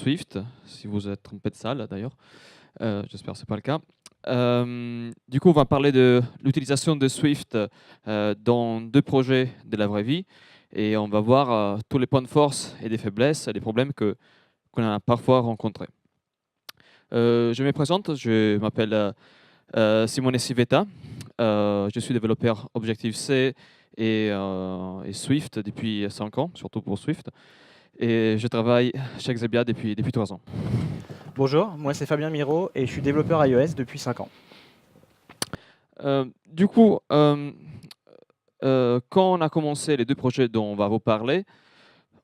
Swift, si vous êtes trompé de salle d'ailleurs. J'espère que ce n'est pas le cas. Du coup, on va parler de l'utilisation de Swift dans deux projets de la vraie vie. Et on va voir tous les points de force et des faiblesses et des problèmes qu'on a parfois rencontrés. Je me présente, je m'appelle Simone Civetta. Je suis développeur Objective-C et Swift depuis 5 ans, surtout pour Swift. Et je travaille chez Xebia depuis 3 ans. Bonjour, moi c'est Fabien Miro et je suis développeur iOS depuis 5 ans. Du coup, quand on a commencé les deux projets dont on va vous parler,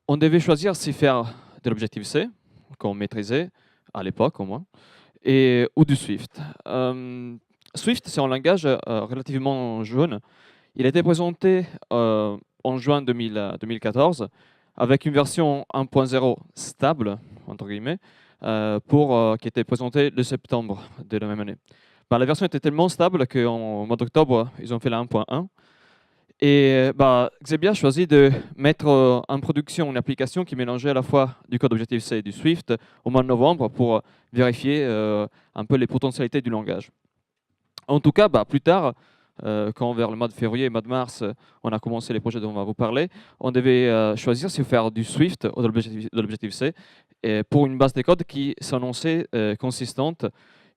on devait choisir si faire de l'Objective-C, qu'on maîtrisait à l'époque au moins, ou du Swift. Swift, c'est un langage relativement jeune. Il a été présenté en juin 2014 avec une version 1.0 stable, entre guillemets, qui était présentée le septembre de la même année. La version était tellement stable qu'en mois d'octobre, ils ont fait la 1.1. Et Xebia a choisi de mettre en production une application qui mélangeait à la fois du code Objective-C et du Swift au mois de novembre pour vérifier un peu les potentialités du langage. En tout cas, plus tard, quand vers le mois de février et mois de mars, on a commencé les projets dont on va vous parler, on devait choisir si faire du Swift ou de l'Objective-C pour une base de code qui s'annonçait consistante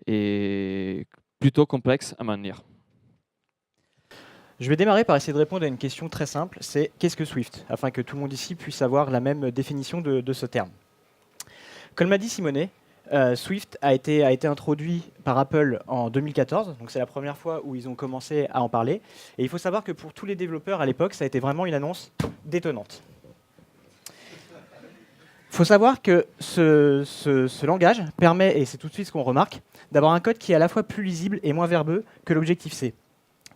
et plutôt complexe à maintenir. Je vais démarrer par essayer de répondre à une question très simple, c'est qu'est-ce que Swift, afin que tout le monde ici puisse avoir la même définition de ce terme. Comme l'a dit Simone, Swift a été introduit par Apple en 2014, donc c'est la première fois où ils ont commencé à en parler. Et il faut savoir que pour tous les développeurs à l'époque, ça a été vraiment une annonce détonnante. Il faut savoir que ce langage permet, et c'est tout de suite ce qu'on remarque, d'avoir un code qui est à la fois plus lisible et moins verbeux que l'Objective-C.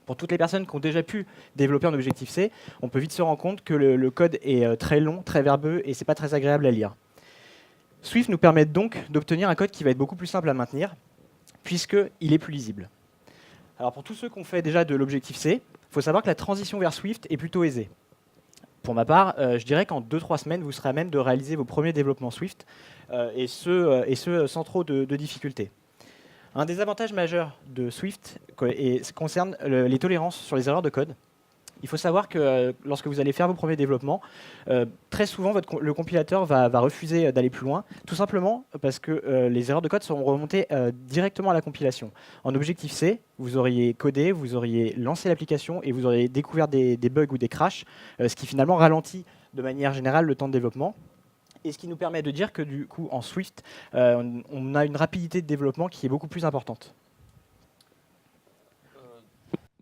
Pour toutes les personnes qui ont déjà pu développer en Objective-C, on peut vite se rendre compte que le code est très long, très verbeux, et ce n'est pas très agréable à lire. Swift nous permet donc d'obtenir un code qui va être beaucoup plus simple à maintenir, puisqu'il est plus lisible. Alors pour tous ceux qui ont fait déjà de l'Objective-C, il faut savoir que la transition vers Swift est plutôt aisée. Pour ma part, je dirais qu'en 2-3 semaines, vous serez à même de réaliser vos premiers développements Swift, et ce sans trop de difficultés. Un des avantages majeurs de Swift concerne les tolérances sur les erreurs de code. Il faut savoir que lorsque vous allez faire vos premiers développements, très souvent le compilateur va refuser d'aller plus loin, tout simplement parce que les erreurs de code seront remontées directement à la compilation. En Objective-C, vous auriez codé, vous auriez lancé l'application et vous auriez découvert des bugs ou des crashs, ce qui finalement ralentit de manière générale le temps de développement. Et ce qui nous permet de dire que du coup, en Swift, on a une rapidité de développement qui est beaucoup plus importante.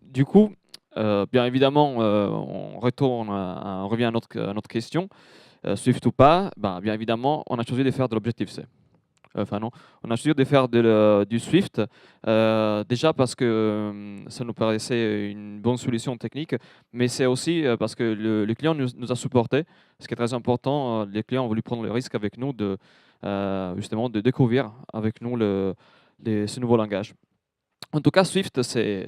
Du coup, bien évidemment, on revient à notre question. Swift ou pas, bien évidemment, on a choisi de faire de l'Objective-C. Enfin non, on a choisi de faire du Swift, déjà parce que ça nous paraissait une bonne solution technique, mais c'est aussi parce que le client nous a supporté, ce qui est très important. Les clients ont voulu prendre le risque avec nous justement de découvrir avec nous ce nouveau langage. En tout cas, Swift, c'est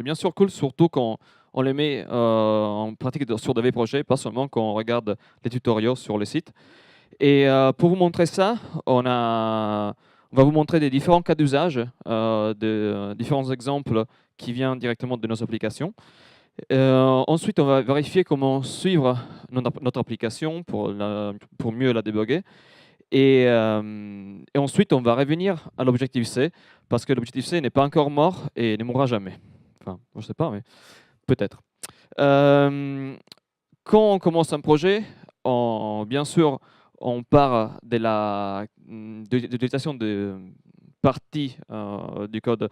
bien sûr cool, surtout quand on les met en pratique sur des projets, pas seulement quand on regarde les tutoriels sur le site. Et pour vous montrer ça, on va vous montrer des différents cas d'usage, différents exemples qui viennent directement de nos applications. Ensuite, on va vérifier comment suivre notre application pour mieux la débugger. Et ensuite, on va revenir à l'Objective-C, parce que l'Objective-C n'est pas encore mort et ne mourra jamais. Enfin, je ne sais pas, mais peut-être. Quand on commence un projet, bien sûr, on part de l'utilisation de parties du code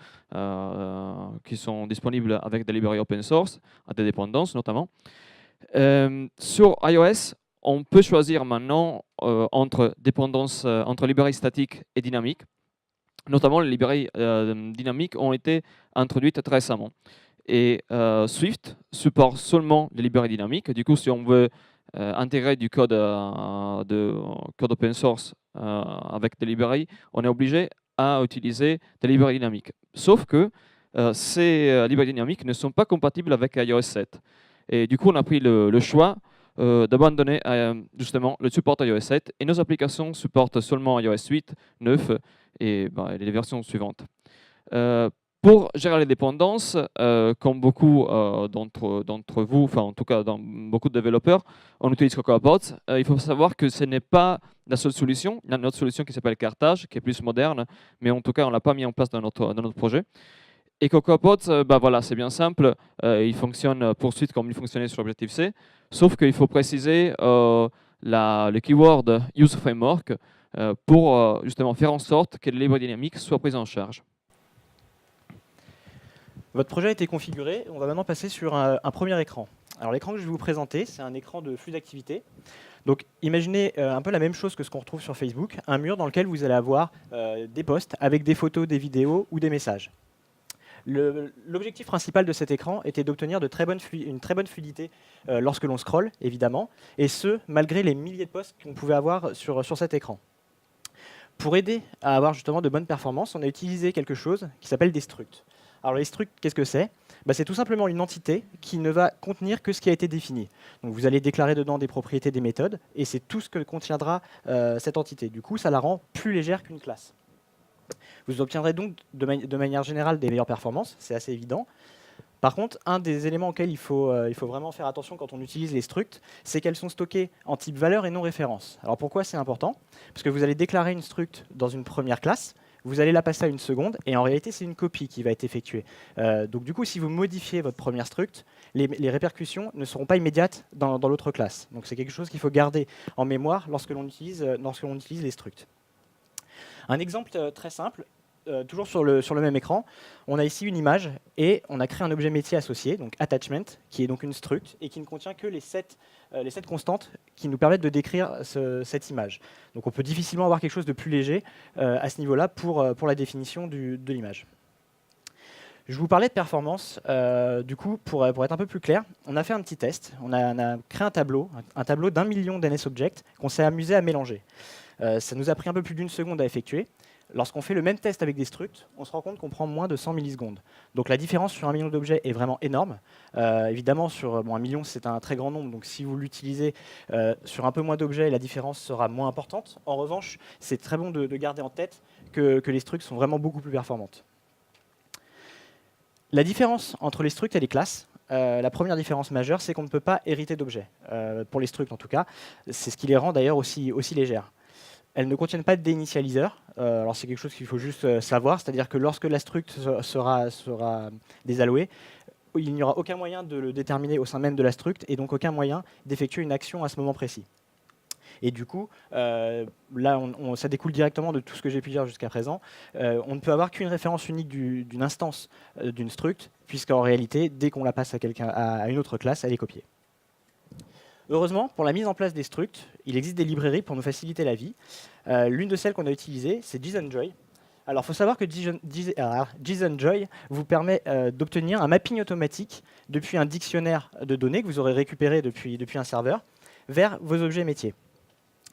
qui sont disponibles avec des librairies open source, à des dépendances notamment. Sur iOS, on peut choisir maintenant entre librairies statiques et dynamiques. Notamment, les librairies dynamiques ont été introduites très récemment. Et Swift supporte seulement les librairies dynamiques. Du coup, si on veut intégrer du code open source avec des librairies, on est obligé à utiliser des librairies dynamiques. Sauf que ces librairies dynamiques ne sont pas compatibles avec iOS 7. Et du coup, on a pris le choix d'abandonner justement le support iOS 7 et nos applications supportent seulement iOS 8, 9 et les versions suivantes. Pour gérer les dépendances, comme beaucoup d'entre vous, enfin en tout cas dans beaucoup de développeurs, on utilise CocoaPods. Il faut savoir que ce n'est pas la seule solution. Il y a une autre solution qui s'appelle Carthage, qui est plus moderne, mais en tout cas on ne l'a pas mis en place dans notre projet. Et CocoaPods, voilà, c'est bien simple. Il fonctionne pour suite comme il fonctionnait sur Objective-C, sauf qu'il faut préciser le keyword Use Framework pour justement faire en sorte que les librairies dynamiques soient prises en charge. Votre projet a été configuré, on va maintenant passer sur un premier écran. Alors l'écran que je vais vous présenter, c'est un écran de flux d'activité. Donc imaginez un peu la même chose que ce qu'on retrouve sur Facebook, un mur dans lequel vous allez avoir des posts avec des photos, des vidéos ou des messages. L'objectif principal de cet écran était d'obtenir une très bonne fluidité lorsque l'on scrolle, évidemment, et ce, malgré les milliers de posts qu'on pouvait avoir sur cet écran. Pour aider à avoir justement de bonnes performances, on a utilisé quelque chose qui s'appelle des structs. Alors les structs, qu'est-ce que c'est? C'est tout simplement une entité qui ne va contenir que ce qui a été défini. Donc vous allez déclarer dedans des propriétés des méthodes, et c'est tout ce que contiendra cette entité. Du coup, ça la rend plus légère qu'une classe. Vous obtiendrez donc de manière générale des meilleures performances, c'est assez évident. Par contre, un des éléments auxquels il faut vraiment faire attention quand on utilise les structs, c'est qu'elles sont stockées en type valeur et non référence. Alors pourquoi c'est important? Parce que vous allez déclarer une struct dans une première classe, vous allez la passer à une seconde, et en réalité, c'est une copie qui va être effectuée. Donc du coup, si vous modifiez votre première struct, les répercussions ne seront pas immédiates dans l'autre classe. Donc c'est quelque chose qu'il faut garder en mémoire lorsque l'on utilise les structs. Un exemple très simple, toujours sur le même écran, on a ici une image et on a créé un objet métier associé, donc attachment, qui est donc une struct et qui ne contient que les 7 constantes qui nous permettent de décrire cette image. Donc on peut difficilement avoir quelque chose de plus léger à ce niveau-là pour la définition de l'image. Je vous parlais de performance. Du coup, pour être un peu plus clair, on a fait un petit test. On a créé un tableau d'1 million d'NSObjects qu'on s'est amusé à mélanger. Ça nous a pris un peu plus d'une seconde à effectuer. Lorsqu'on fait le même test avec des structs, on se rend compte qu'on prend moins de 100 millisecondes. Donc la différence sur 1 million d'objets est vraiment énorme. Évidemment, sur 1 million, c'est un très grand nombre. Donc si vous l'utilisez sur un peu moins d'objets, la différence sera moins importante. En revanche, c'est très bon de garder en tête que les structs sont vraiment beaucoup plus performantes. La différence entre les structs et les classes, la première différence majeure, c'est qu'on ne peut pas hériter d'objets. Pour les structs, en tout cas. C'est ce qui les rend d'ailleurs aussi légères. Elles ne contiennent pas d'initialiseur. Alors c'est quelque chose qu'il faut juste savoir, c'est-à-dire que lorsque la struct sera désallouée, il n'y aura aucun moyen de le déterminer au sein même de la struct et donc aucun moyen d'effectuer une action à ce moment précis. Et du coup, là, ça découle directement de tout ce que j'ai pu dire jusqu'à présent. On ne peut avoir qu'une référence unique d'une instance d'une struct, puisqu'en réalité, dès qu'on la passe à une autre classe, elle est copiée. Heureusement, pour la mise en place des structs, il existe des librairies pour nous faciliter la vie. L'une de celles qu'on a utilisées, c'est JSONJoy. Alors, il faut savoir que JSONJoy vous permet d'obtenir un mapping automatique depuis un dictionnaire de données que vous aurez récupéré depuis un serveur vers vos objets métiers.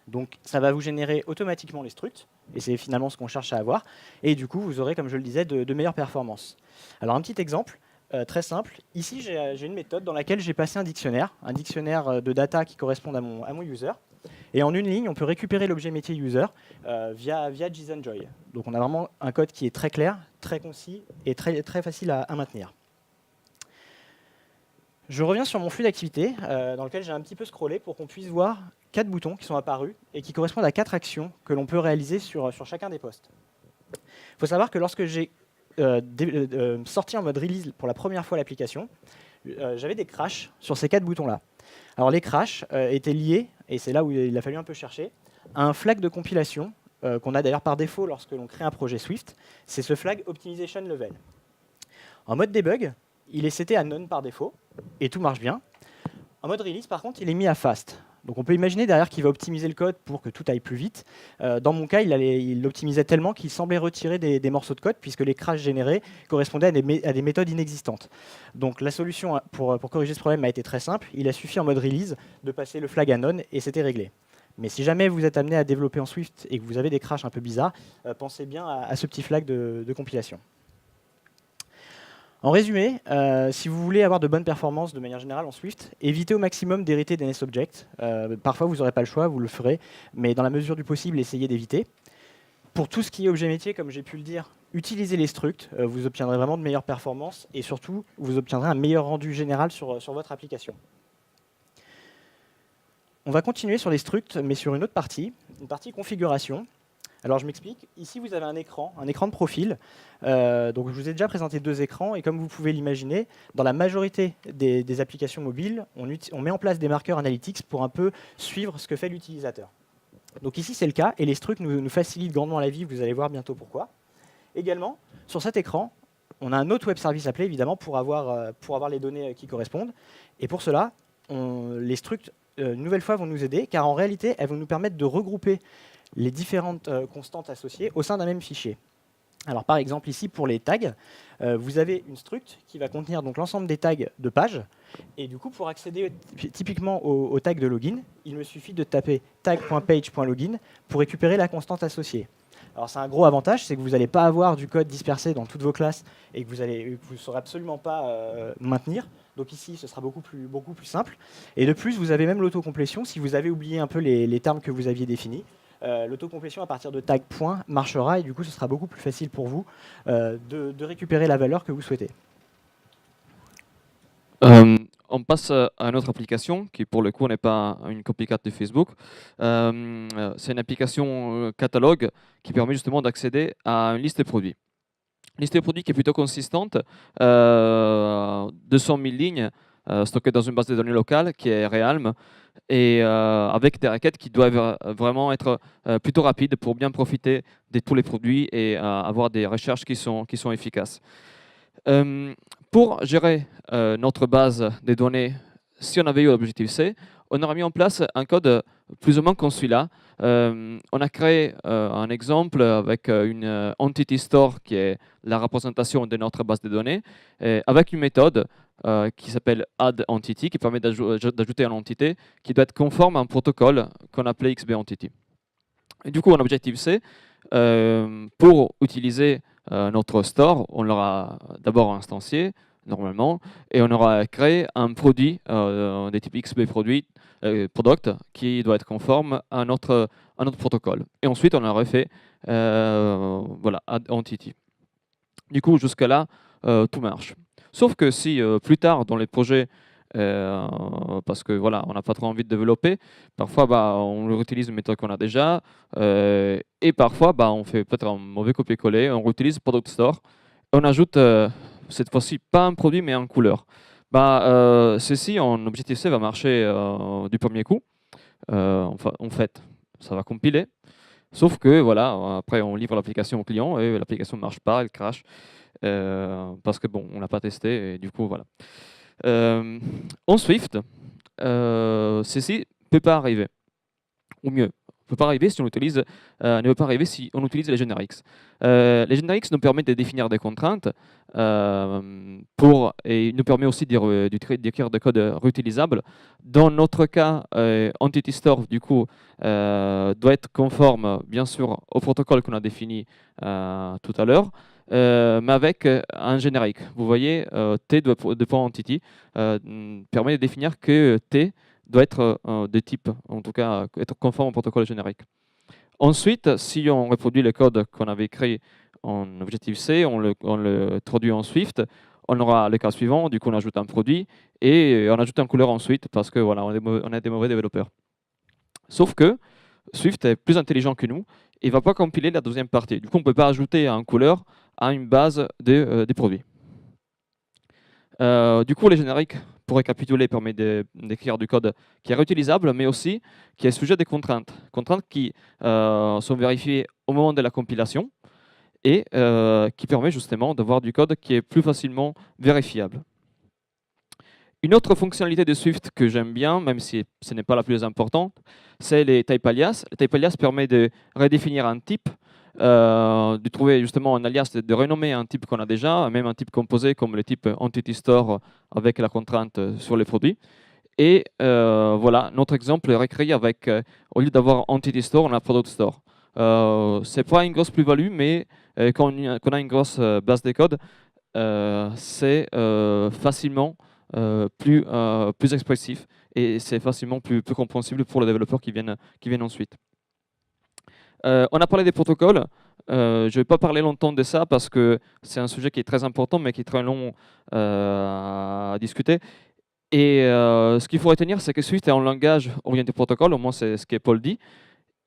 Donc, ça va vous générer automatiquement les structs, et c'est finalement ce qu'on cherche à avoir. Et du coup, vous aurez, comme je le disais, de meilleures performances. Alors, un petit exemple. Très simple. Ici, j'ai une méthode dans laquelle j'ai passé un dictionnaire de data qui correspond à mon user. Et en une ligne, on peut récupérer l'objet métier user via JSONJoy. Donc on a vraiment un code qui est très clair, très concis et très facile à maintenir. Je reviens sur mon flux d'activité dans lequel j'ai un petit peu scrollé pour qu'on puisse voir 4 boutons qui sont apparus et qui correspondent à 4 actions que l'on peut réaliser sur chacun des postes. Il faut savoir que lorsque j'ai sorti en mode release pour la première fois l'application, j'avais des crashs sur ces 4 boutons-là. Alors les crashs étaient liés, et c'est là où il a fallu un peu chercher, à un flag de compilation qu'on a d'ailleurs par défaut lorsque l'on crée un projet Swift. C'est ce flag Optimization Level. En mode debug, il est seté à None par défaut, et tout marche bien. En mode release, par contre, il est mis à Fast. Donc on peut imaginer derrière qu'il va optimiser le code pour que tout aille plus vite. Dans mon cas, il l'optimisait tellement qu'il semblait retirer des morceaux de code puisque les crashs générés correspondaient à des méthodes inexistantes. Donc la solution pour corriger ce problème a été très simple. Il a suffi en mode release de passer le flag à none et c'était réglé. Mais si jamais vous êtes amené à développer en Swift et que vous avez des crashs un peu bizarres, pensez bien à ce petit flag de compilation. En résumé, si vous voulez avoir de bonnes performances de manière générale en Swift, évitez au maximum d'hériter des NestObjects. Parfois, vous n'aurez pas le choix, vous le ferez, mais dans la mesure du possible, essayez d'éviter. Pour tout ce qui est objet métier, comme j'ai pu le dire, utilisez les structs, vous obtiendrez vraiment de meilleures performances et surtout, vous obtiendrez un meilleur rendu général sur votre application. On va continuer sur les structs, mais sur une partie configuration. Alors je m'explique, ici vous avez un écran de profil. Donc je vous ai déjà présenté 2 écrans et comme vous pouvez l'imaginer, dans la majorité des applications mobiles, on met en place des marqueurs analytics pour un peu suivre ce que fait l'utilisateur. Donc ici c'est le cas et les structs nous facilitent grandement la vie, vous allez voir bientôt pourquoi. Également, sur cet écran, on a un autre web service appelé évidemment pour avoir les données qui correspondent. Et pour cela, les structs, une nouvelle fois, vont nous aider car en réalité, elles vont nous permettre de regrouper les différentes constantes associées au sein d'un même fichier. Alors par exemple ici pour les tags, vous avez une struct qui va contenir donc l'ensemble des tags de page et du coup pour accéder typiquement au tag de login, il me suffit de taper tag.page.login pour récupérer la constante associée. Alors c'est un gros avantage, c'est que vous n'allez pas avoir du code dispersé dans toutes vos classes et que vous ne saurez absolument pas maintenir. Donc ici ce sera beaucoup plus simple. Et de plus vous avez même l'autocomplétion si vous avez oublié un peu les termes que vous aviez définis. L'autocomplétion à partir de tag point marchera et du coup ce sera beaucoup plus facile pour vous de récupérer la valeur que vous souhaitez. On passe à une autre application qui pour le coup n'est pas une copycat de Facebook. C'est une application catalogue qui permet justement d'accéder à une liste de produits. Une liste de produits qui est plutôt consistante, 200 000 lignes stockées dans une base de données locale qui est Realm et avec des requêtes qui doivent vraiment être plutôt rapides pour bien profiter de tous les produits et avoir des recherches qui sont efficaces. Pour gérer notre base de données, si on avait eu Objective-C, on aurait mis en place un code plus ou moins comme celui-là. On a créé un exemple avec une entity store qui est la représentation de notre base de données, avec une méthode qui s'appelle addEntity, qui permet d'ajouter une entité qui doit être conforme à un protocole qu'on appelait XBEntity. Et du coup, en Objective-C, pour utiliser notre store, on l'aura d'abord instancié, normalement, et on aura créé un produit des types XB product qui doit être conforme à notre protocole. Et ensuite, on aurait fait voilà, addEntity. Du coup, jusque-là, tout marche. Sauf que si plus tard dans les projets, parce que voilà, on n'a pas trop envie de développer, parfois on utilise une méthode qu'on a déjà, et parfois on fait peut-être un mauvais copier-coller, on réutilise Product Store, on ajoute cette fois-ci pas un produit mais une couleur. Ceci en Objective-C va marcher du premier coup. En fait, ça va compiler. Sauf que voilà, après on livre l'application au client et l'application ne marche pas, elle crache. Parce que bon, on l'a pas testé et du coup voilà. En Swift, ceci ne peut pas arriver. Ou mieux, ne peut pas arriver si on utilise, ne peut pas arriver si on utilise les generics. Les generics nous permettent de définir des contraintes et nous permet aussi d'écrire des codes réutilisables. Dans notre cas, Entity Store du coup doit être conforme bien sûr au protocole qu'on a défini tout à l'heure. Mais avec un générique. Vous voyez, T de point entity permet de définir que T doit être de type, en tout cas être conforme au protocole générique. Ensuite, si on reproduit le code qu'on avait écrit en Objective-C, on le traduit en Swift, on aura le cas suivant, du coup on ajoute un produit et on ajoute une couleur ensuite parce que voilà, on est des mauvais développeurs. Sauf que Swift est plus intelligent que nous et ne va pas compiler la deuxième partie. Du coup, on ne peut pas ajouter une couleur à une base des produits. Du coup, les génériques, pour récapituler, permet d'écrire du code qui est réutilisable, mais aussi qui est sujet à des contraintes. Contraintes qui sont vérifiées au moment de la compilation et qui permet justement d'avoir du code qui est plus facilement vérifiable. Une autre fonctionnalité de Swift que j'aime bien, même si ce n'est pas la plus importante, c'est les type alias. Le type alias permet de redéfinir un type, de trouver justement un alias, de renommer un type qu'on a déjà, même un type composé comme le type Entity Store avec la contrainte sur les produits. Et voilà, notre exemple est réécrit avec, au lieu d'avoir Entity Store, on a Product Store. Ce n'est pas une grosse plus-value, mais quand on a une grosse base de code, c'est facilement plus expressif et c'est facilement plus compréhensible pour les développeurs qui viennent ensuite. On a parlé des protocoles. Je ne vais pas parler longtemps de ça parce que c'est un sujet qui est très important mais qui est très long à discuter. Et ce qu'il faut retenir, c'est que Swift est un langage orienté protocole, au moins c'est ce que Paul dit.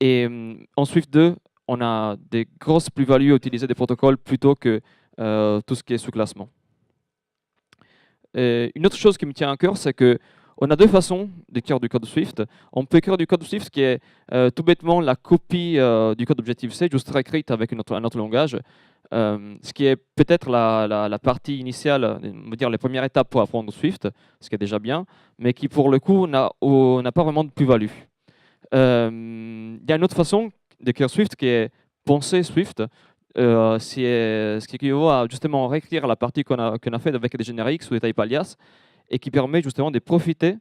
Et en Swift 2, on a des grosses plus-values à utiliser des protocoles plutôt que tout ce qui est sous-classement. Une autre chose qui me tient à cœur, c'est qu'on a deux façons d'écrire du code Swift. On peut écrire du code Swift qui est tout bêtement la copie du code Objective-C, juste réécrite avec un autre langage. Ce qui est peut-être la partie initiale, on va dire les premières étapes pour apprendre Swift, ce qui est déjà bien, mais qui pour le coup n'a pas vraiment de plus-value. Il y a une autre façon d'écrire Swift qui est penser Swift, ce qui équivaut à justement réécrire la partie qu'on a faite avec des génériques ou des type alias et qui permet justement de profiter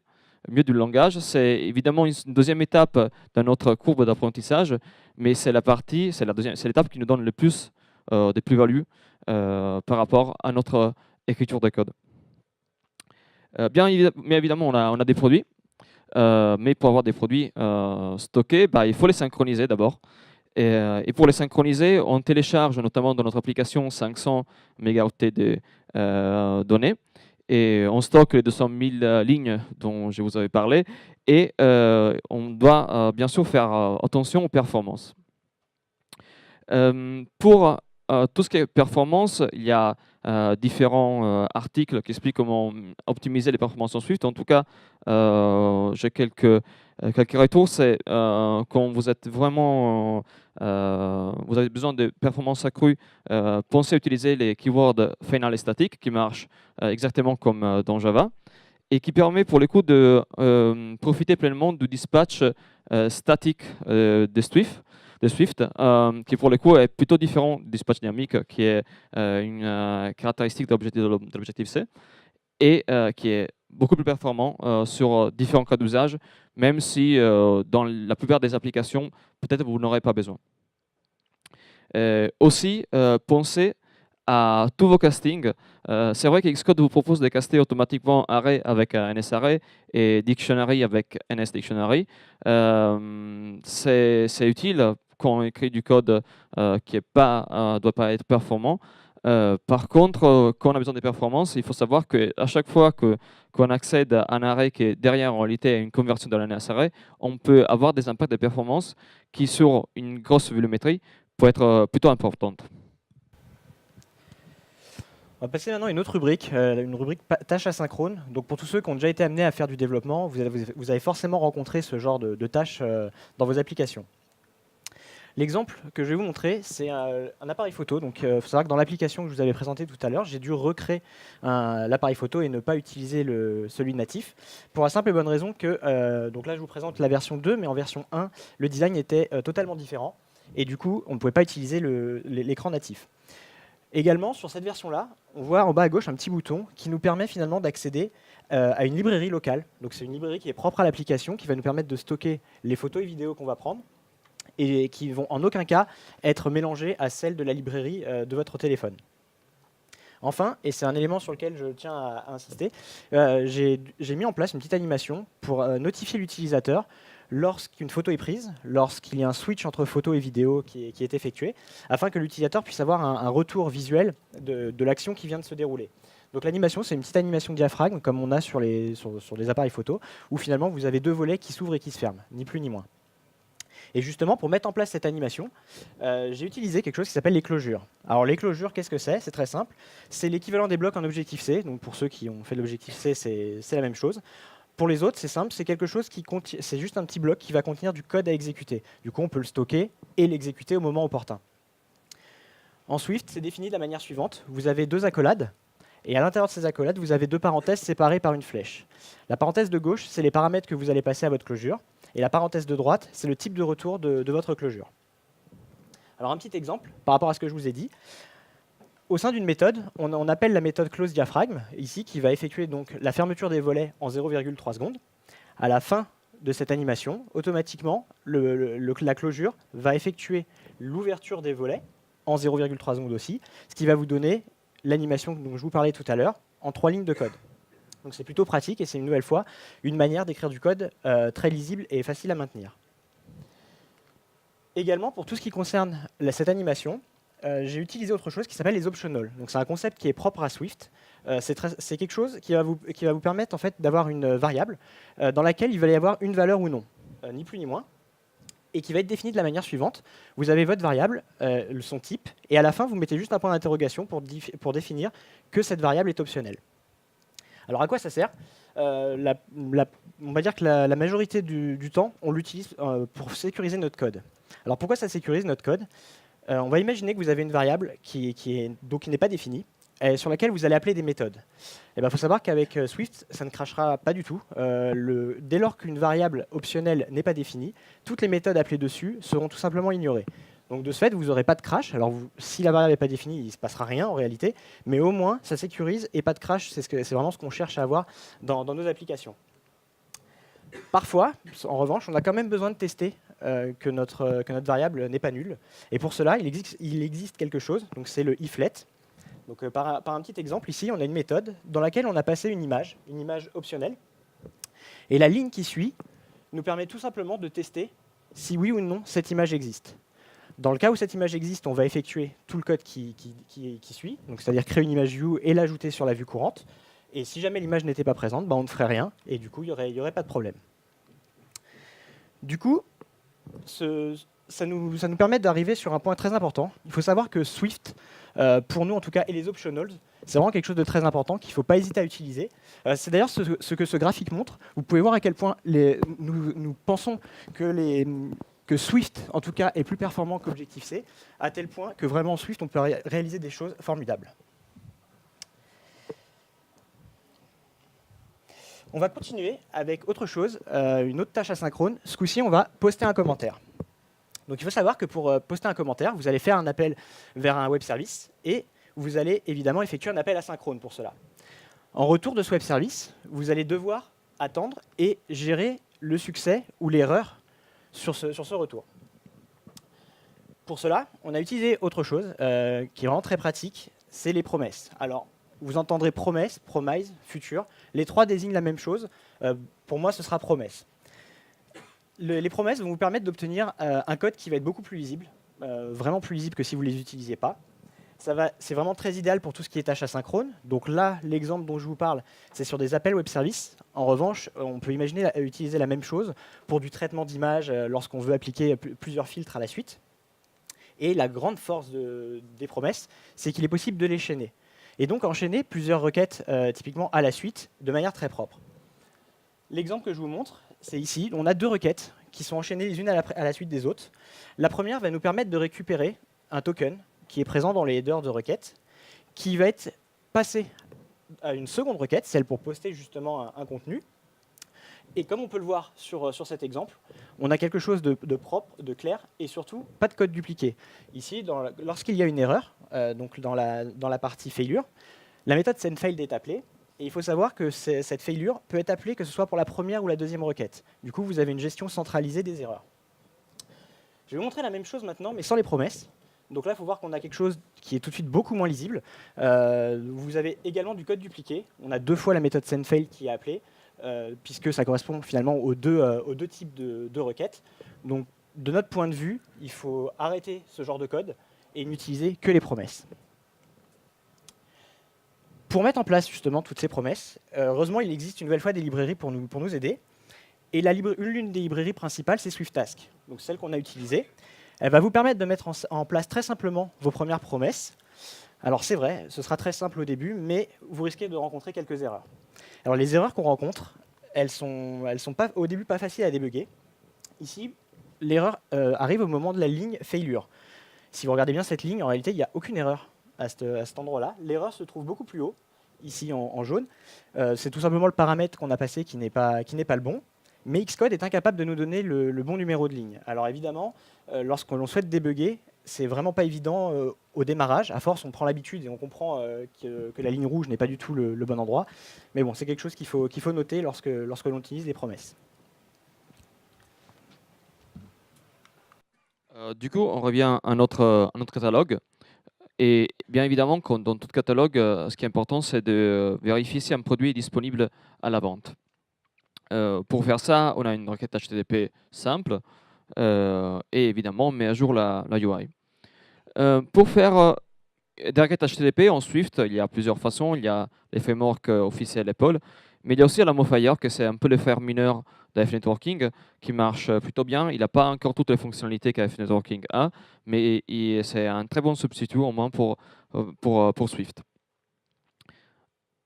mieux du langage. C'est évidemment une deuxième étape dans notre courbe d'apprentissage, mais c'est l'étape qui nous donne le plus des plus-values par rapport à notre écriture de code. Mais évidemment, on a des produits, mais pour avoir des produits stockés, il faut les synchroniser d'abord. Et pour les synchroniser, on télécharge notamment dans notre application 500 mégaoctets de données. Et on stocke les 200 000 lignes dont je vous avais parlé. Et on doit bien sûr faire attention aux performances. Pour tout ce qui est performance, il y a différents articles qui expliquent comment optimiser les performances en Swift. En tout cas, j'ai quelques retours. C'est quand vous êtes vraiment, vous avez besoin de performances accrues, pensez à utiliser les keywords final et statique qui marchent exactement comme dans Java et qui permet pour le coup de profiter pleinement du dispatch statique de Swift, qui pour le coup est plutôt différent du dispatch dynamique, qui est une caractéristique de l'Objective-C, et qui est beaucoup plus performant sur différents cas d'usage, même si dans la plupart des applications, peut-être vous n'aurez pas besoin. Aussi, pensez à tous vos castings. C'est vrai que Xcode vous propose de caster automatiquement array avec NSArray et dictionary avec NSDictionary. C'est utile quand on écrit du code qui ne doit pas être performant. Par contre, quand on a besoin de performance, il faut savoir qu'à chaque fois qu'on accède à un array qui est derrière en réalité une conversion de la NSArray, on peut avoir des impacts de performance qui, sur une grosse volumétrie, peuvent être plutôt importantes. On va passer maintenant à une autre rubrique, une rubrique tâches asynchrone. Donc pour tous ceux qui ont déjà été amenés à faire du développement, vous avez forcément rencontré ce genre de tâches dans vos applications. L'exemple que je vais vous montrer, c'est un appareil photo. Donc il faut savoir que dans l'application que je vous avais présentée tout à l'heure, j'ai dû recréer l'appareil photo et ne pas utiliser celui natif, pour la simple et bonne raison que, donc là je vous présente la version 2, mais en version 1, le design était totalement différent, et du coup on ne pouvait pas utiliser l'écran natif. Également, sur cette version-là, on voit en bas à gauche un petit bouton qui nous permet finalement d'accéder à une librairie locale. Donc c'est une librairie qui est propre à l'application, qui va nous permettre de stocker les photos et vidéos qu'on va prendre, et qui vont en aucun cas être mélangées à celles de la librairie de votre téléphone. Enfin, et c'est un élément sur lequel je tiens à insister, j'ai mis en place une petite animation pour notifier l'utilisateur lorsqu'une photo est prise, lorsqu'il y a un switch entre photo et vidéo qui est effectué, afin que l'utilisateur puisse avoir un retour visuel de l'action qui vient de se dérouler. Donc l'animation, c'est une petite animation diaphragme, comme on a sur les appareils photo, où finalement vous avez deux volets qui s'ouvrent et qui se ferment, ni plus ni moins. Et justement, pour mettre en place cette animation, j'ai utilisé quelque chose qui s'appelle les closures. Alors les closures, qu'est-ce que c'est? C'est très simple. C'est l'équivalent des blocs en Objective-C. Donc pour ceux qui ont fait l'Objective-C, c'est la même chose. Pour les autres, c'est simple, c'est quelque chose c'est juste un petit bloc qui va contenir du code à exécuter. Du coup, on peut le stocker et l'exécuter au moment opportun. En Swift, c'est défini de la manière suivante. Vous avez deux accolades, et à l'intérieur de ces accolades, vous avez deux parenthèses séparées par une flèche. La parenthèse de gauche, c'est les paramètres que vous allez passer à votre closure, et la parenthèse de droite, c'est le type de retour de votre closure. Alors un petit exemple, par rapport à ce que je vous ai dit. Au sein d'une méthode, on appelle la méthode closeDiaphragm, ici, qui va effectuer donc la fermeture des volets en 0,3 secondes. À la fin de cette animation, automatiquement, la closure va effectuer l'ouverture des volets en 0,3 secondes aussi, ce qui va vous donner l'animation dont je vous parlais tout à l'heure en 3 lignes de code. Donc c'est plutôt pratique et c'est une nouvelle fois une manière d'écrire du code très lisible et facile à maintenir. Également, pour tout ce qui concerne cette animation, j'ai utilisé autre chose qui s'appelle les optionals. Donc c'est un concept qui est propre à Swift. C'est quelque chose qui va vous permettre en fait, d'avoir une variable dans laquelle il va y avoir une valeur ou non, ni plus ni moins, et qui va être définie de la manière suivante. Vous avez votre variable, son type, et à la fin, vous mettez juste un point d'interrogation pour définir que cette variable est optionnelle. Alors à quoi ça sert On va dire que la majorité du temps, on l'utilise pour sécuriser notre code. Alors pourquoi ça sécurise notre code On va imaginer que vous avez une variable qui n'est pas définie, et sur laquelle vous allez appeler des méthodes. Il faut savoir qu'avec Swift, ça ne crashera pas du tout. Dès lors qu'une variable optionnelle n'est pas définie, toutes les méthodes appelées dessus seront tout simplement ignorées. Donc de ce fait, vous n'aurez pas de crash. Alors si la variable n'est pas définie, il ne se passera rien en réalité, mais au moins ça sécurise et pas de crash, c'est vraiment ce qu'on cherche à avoir dans nos applications. Parfois, en revanche, on a quand même besoin de tester que notre variable n'est pas nulle. Et pour cela, il existe quelque chose, donc c'est le iflet. Donc, par un petit exemple, ici, on a une méthode dans laquelle on a passé une image optionnelle. Et la ligne qui suit nous permet tout simplement de tester si oui ou non cette image existe. Dans le cas où cette image existe, on va effectuer tout le code qui suit, c'est-à-dire créer une image view et l'ajouter sur la vue courante. Et si jamais l'image n'était pas présente, on ne ferait rien, et du coup, il n'y aurait pas de problème. Du coup, ça nous permet d'arriver sur un point très important. Il faut savoir que Swift, pour nous en tout cas, et les optionals, c'est vraiment quelque chose de très important qu'il ne faut pas hésiter à utiliser. C'est d'ailleurs ce que ce graphique montre. Vous pouvez voir à quel point nous pensons que Swift, en tout cas, est plus performant qu'Objective-C, à tel point que vraiment en Swift, on peut réaliser des choses formidables. On va continuer avec autre chose, une autre tâche asynchrone. Ce coup-ci, on va poster un commentaire. Donc il faut savoir que pour poster un commentaire, vous allez faire un appel vers un web service et vous allez évidemment effectuer un appel asynchrone pour cela. En retour de ce web service, vous allez devoir attendre et gérer le succès ou l'erreur sur ce retour. Pour cela, on a utilisé autre chose qui est vraiment très pratique, c'est les promesses. Alors, vous entendrez promesse, promise, futur. Les trois désignent la même chose. Pour moi, ce sera promesse. Les promesses vont vous permettre d'obtenir un code qui va être beaucoup plus lisible, vraiment plus lisible que si vous ne les utilisiez pas. C'est vraiment très idéal pour tout ce qui est tâche asynchrone. Donc là, l'exemple dont je vous parle, c'est sur des appels web services. En revanche, on peut imaginer utiliser la même chose pour du traitement d'images lorsqu'on veut appliquer plusieurs filtres à la suite. Et la grande force des promesses, c'est qu'il est possible de les chaîner. Et donc enchaîner plusieurs requêtes typiquement à la suite de manière très propre. L'exemple que je vous montre, c'est ici. On a deux requêtes qui sont enchaînées les unes à la suite des autres. La première va nous permettre de récupérer un token qui est présent dans les headers de requête, qui va être passé à une seconde requête, celle pour poster justement un contenu. Et comme on peut le voir sur cet exemple, on a quelque chose de propre, de clair, et surtout pas de code dupliqué. Ici, lorsqu'il y a une erreur, donc dans la partie failure, la méthode sendFailed est appelée, et il faut savoir que cette failure peut être appelée que ce soit pour la première ou la deuxième requête. Du coup, vous avez une gestion centralisée des erreurs. Je vais vous montrer la même chose maintenant, mais sans les promesses. Donc là, il faut voir qu'on a quelque chose qui est tout de suite beaucoup moins lisible. Vous avez également du code dupliqué. On a deux fois la méthode sendFailed qui est appelée, puisque ça correspond finalement aux deux types de requêtes. Donc, de notre point de vue, il faut arrêter ce genre de code et n'utiliser que les promesses. Pour mettre en place justement toutes ces promesses, heureusement, il existe une nouvelle fois des librairies pour nous aider. Et l'une des librairies principales, c'est SwiftTask, donc celle qu'on a utilisée. Elle va vous permettre de mettre en place très simplement vos premières promesses. Alors c'est vrai, ce sera très simple au début, mais vous risquez de rencontrer quelques erreurs. Alors les erreurs qu'on rencontre, elles sont pas, au début pas faciles à débugger. Ici, l'erreur arrive au moment de la ligne failure. Si vous regardez bien cette ligne, en réalité, il n'y a aucune erreur à cet endroit-là. L'erreur se trouve beaucoup plus haut, ici en jaune. C'est tout simplement le paramètre qu'on a passé qui n'est pas le bon. Mais Xcode est incapable de nous donner le bon numéro de ligne. Alors évidemment, lorsque l'on souhaite débugger, c'est vraiment pas évident au démarrage. À force, on prend l'habitude et on comprend que la ligne rouge n'est pas du tout le bon endroit. Mais bon, c'est quelque chose qu'il faut noter lorsque l'on utilise les promesses. Du coup, on revient à notre catalogue. Et bien évidemment, comme dans tout catalogue, ce qui est important, c'est de vérifier si un produit est disponible à la vente. Pour faire ça, on a une requête HTTP simple et évidemment, on met à jour la UI. Pour faire des requêtes HTTP en Swift, il y a plusieurs façons. Il y a les frameworks officiels Apple, mais il y a aussi la Mofire, que c'est un peu le frère mineur d'AF Networking, qui marche plutôt bien. Il n'a pas encore toutes les fonctionnalités qu'AF Networking a, mais c'est un très bon substitut au moins pour Swift.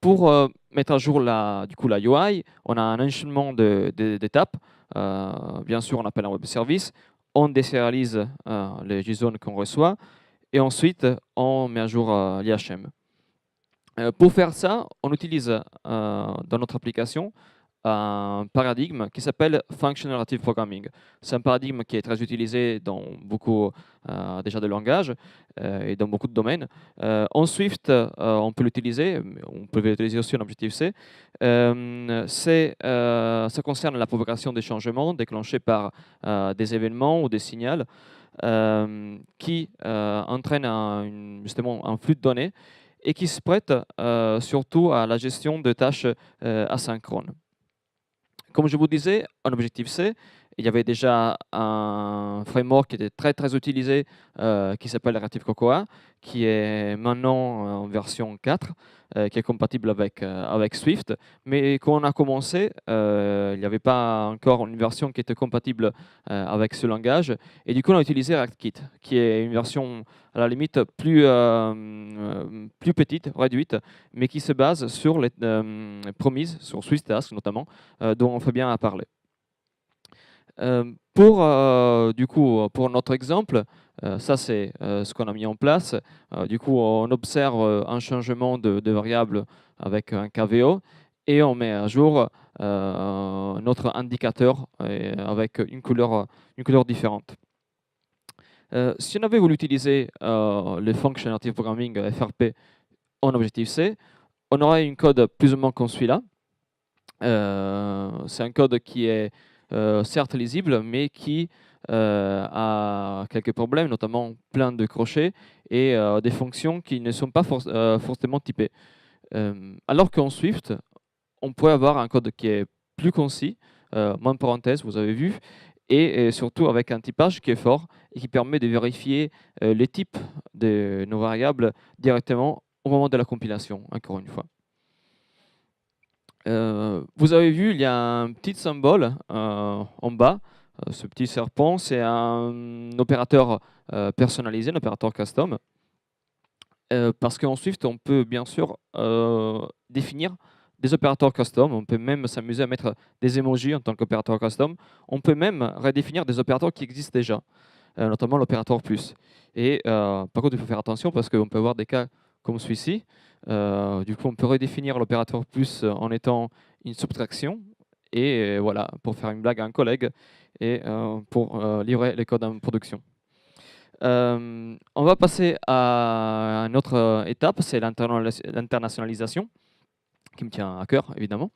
Pour mettre à jour la UI, on a un enchaînement d'étapes. Bien sûr, on appelle un web service, on désérialise les JSON qu'on reçoit, et ensuite, on met à jour l'IHM. Pour faire ça, on utilise dans notre application un paradigme qui s'appelle Functional Native Programming. C'est un paradigme qui est très utilisé dans beaucoup déjà de langages et dans beaucoup de domaines. En Swift, on peut l'utiliser, on peut l'utiliser aussi en Objective-C. Ça concerne la propagation des changements déclenchés par des événements ou des signaux qui entraînent justement un flux de données et qui se prête surtout à la gestion de tâches asynchrones. Comme je vous disais, en Objective-C, il y avait déjà un framework qui était très utilisé qui s'appelle Reactive Cocoa, qui est maintenant en version 4, qui est compatible avec Swift. Mais quand on a commencé, il n'y avait pas encore une version qui était compatible avec ce langage. Et du coup, on a utilisé ReactKit, qui est une version à la limite plus petite, réduite, mais qui se base sur les promises, sur SwiftTask notamment, dont on fait bien à parler. Pour notre exemple, ça c'est ce qu'on a mis en place. Du coup, on observe un changement de variable avec un KVO et on met à jour notre indicateur avec une couleur différente. Si on avait voulu utiliser le Functional Native Programming FRP en Objective-C, on aurait un code plus ou moins comme celui-là. C'est un code qui est certes lisible, mais qui a quelques problèmes, notamment plein de crochets et des fonctions qui ne sont pas forcément typées. Alors qu'en Swift, on pourrait avoir un code qui est plus concis, moins de parenthèses, vous avez vu, et surtout avec un typage qui est fort et qui permet de vérifier les types de nos variables directement au moment de la compilation, encore une fois. Vous avez vu, il y a un petit symbole en bas. Ce petit serpent, c'est un opérateur personnalisé, un opérateur custom. Parce qu'en Swift, on peut bien sûr définir des opérateurs custom. On peut même s'amuser à mettre des emojis en tant qu'opérateur custom. On peut même redéfinir des opérateurs qui existent déjà, notamment l'opérateur plus. Et par contre, il faut faire attention parce qu'on peut avoir des cas comme celui-ci. Du coup, on peut redéfinir l'opérateur plus en étant une subtraction. Et voilà, pour faire une blague à un collègue et pour livrer les codes en production. On va passer à une autre étape, c'est l'internationalisation, qui me tient à cœur, évidemment.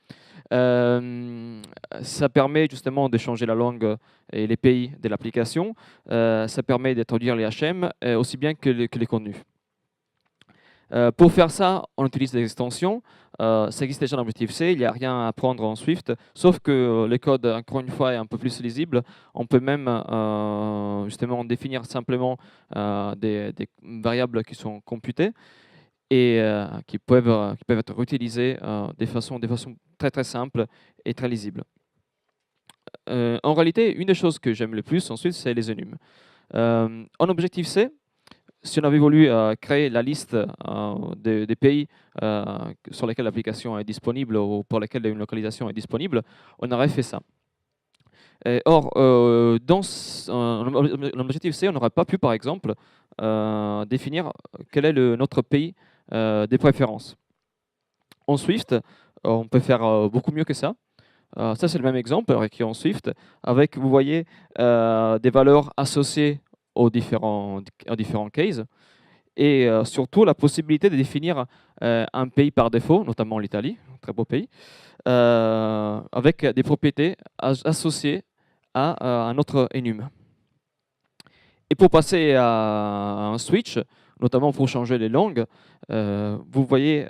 Ça permet justement de changer la langue et les pays de l'application. Ça permet d'introduire les HM, aussi bien que les contenus. Pour faire ça, on utilise des extensions. Ça existe déjà dans Objective-C, il n'y a rien à apprendre en Swift, sauf que le code, encore une fois, est un peu plus lisible. On peut même justement définir simplement des variables qui sont computées et qui peuvent être réutilisées de façon très simples et très lisibles. En réalité, une des choses que j'aime le plus ensuite, c'est les enums. En Objective-C, si on avait voulu créer la liste des pays sur lesquels l'application est disponible ou pour lesquels une localisation est disponible, on aurait fait ça. Or, dans l'Objective-C, on n'aurait pas pu, par exemple, définir quel est notre pays des préférences. En Swift, on peut faire beaucoup mieux que ça. Ça, c'est le même exemple qui est en Swift, avec, vous voyez, des valeurs associées aux différents cases, et surtout la possibilité de définir un pays par défaut, notamment l'Italie, un très beau pays, avec des propriétés associées à un autre enum. Et pour passer à un switch, notamment pour changer les langues. Vous voyez,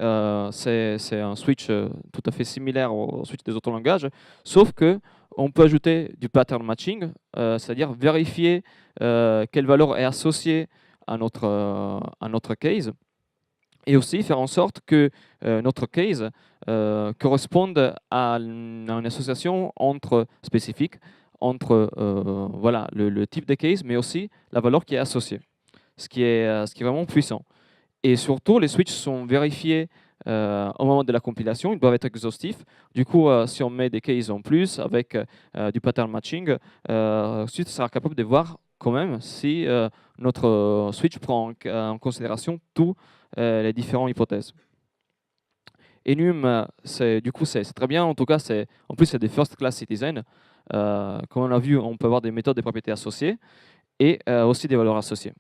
c'est un switch tout à fait similaire au switch des autres langages, sauf que on peut ajouter du pattern matching, c'est-à-dire vérifier quelle valeur est associée à notre case, et aussi faire en sorte que notre case corresponde à une association spécifique entre voilà, le type de case, mais aussi la valeur qui est associée, ce qui est vraiment puissant. Et surtout, les switches sont vérifiés au moment de la compilation, ils doivent être exhaustifs. Du coup, si on met des cases en plus avec du pattern matching, ensuite, ça sera capable de voir quand même si notre switch prend en considération toutes les différentes hypothèses. Enum, du coup, c'est très bien. En tout cas, en plus, c'est des first class citizens. Comme on a vu, on peut avoir des méthodes de propriétés associées et aussi des valeurs associées.